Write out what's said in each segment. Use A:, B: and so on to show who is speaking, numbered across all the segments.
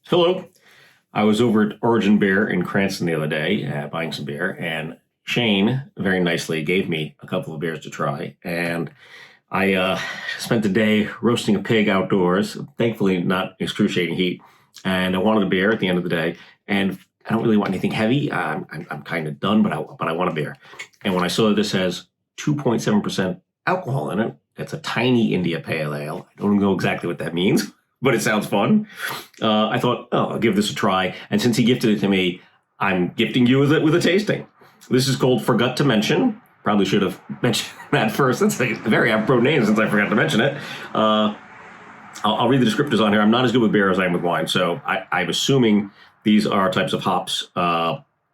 A: Hello. I was over at Origin Beer in Cranston the other day buying some beer, and Shane very nicely gave me a couple of beers to try. And I spent the day roasting a pig outdoors, thankfully not excruciating heat. And I wanted a beer at the end of the day. And I don't really want anything heavy. I'm kind of done, but I want a beer. And when I saw that this has 2.7% alcohol in it, it's a tiny India Pale Ale. I don't know exactly what that means, but it sounds fun. I thought, oh, I'll give this a try. And since he gifted it to me, I'm gifting you with a tasting. This is called Forgot to Mention. Probably should have mentioned that first. That's a very apropos name since I forgot to mention it. I'll read the descriptors on here. I'm not as good with beer as I am with wine, so I'm assuming these are types of hops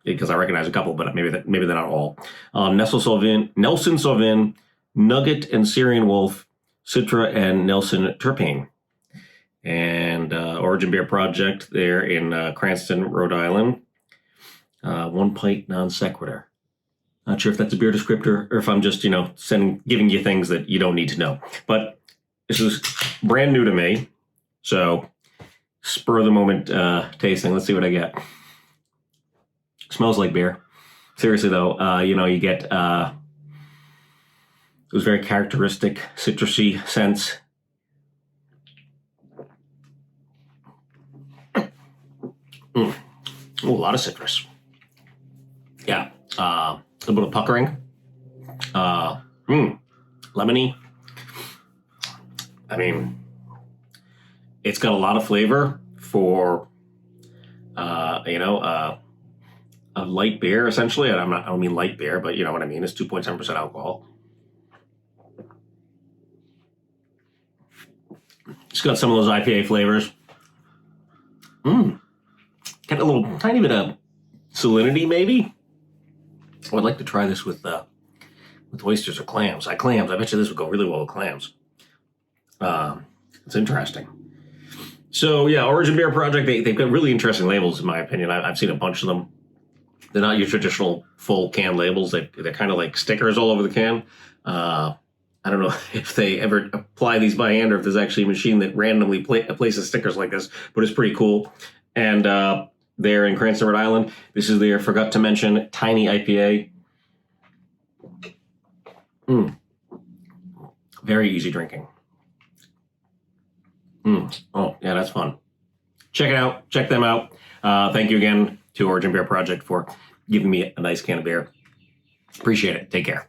A: because I recognize a couple, but maybe they're not all. Nelson Sauvin, Nugget and Syrian Wolf, Citra and Nelson Terpene. And Origin Beer Project there in Cranston, Rhode Island. 1 pint non sequitur. Not sure if that's a beer descriptor or if I'm just, giving you things that you don't need to know. But this is brand new to me. So spur of the moment tasting. Let's see what I get. Smells like beer. Seriously though, you get those very characteristic citrusy scents. Ooh, a lot of citrus. Yeah. A little bit of puckering. Lemony. I mean, it's got a lot of flavor for, a light beer, essentially. I don't mean light beer, but you know what I mean. It's 2.7% alcohol. It's got some of those IPA flavors. Got a little tiny bit of salinity, maybe. Oh, I'd like to try this with oysters or clams. I bet you this would go really well with clams. It's interesting. So yeah, Origin Beer Project, they've got really interesting labels in my opinion. I've seen a bunch of them. They're not your traditional full can labels. They're kind of like stickers all over the can. I don't know if they ever apply these by hand or if there's actually a machine that randomly places stickers like this, but it's pretty cool. And they're in Cranston, Rhode Island. This is their Forgot to Mention Tiny IPA. Very easy drinking. Oh, yeah, that's fun. Check it out. Check them out. Thank you again to Origin Beer Project for giving me a nice can of beer. Appreciate it. Take care.